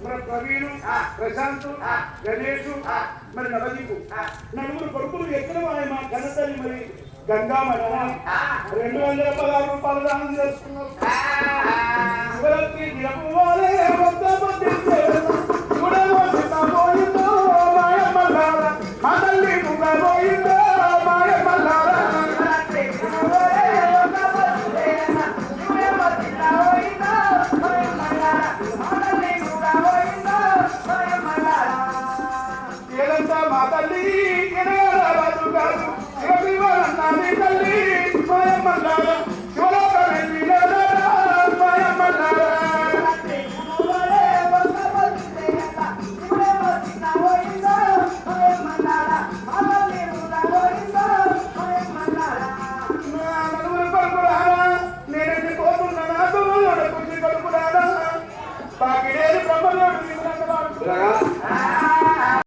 మన ప్రవీణు, ప్రశాంత్, గణేష్, మరి నవదీపు నలుగురు కొడుకులు ఎక్కడ మా కన్నతల్లి మరి గంగామణి 216 రూపాయలు దానం చేసుకున్నారు. శివరాత్రి దినపువాలే మా తల్లి పోయిందో మాయమల్లారా మా తల్లి రాజు కాదు శివశివన్నాని తల్లి మాయమల్లారా నేనైతే పోతున్నా నాకు కొడుకు రాడా బాకి బ్రహ్మదేవుడు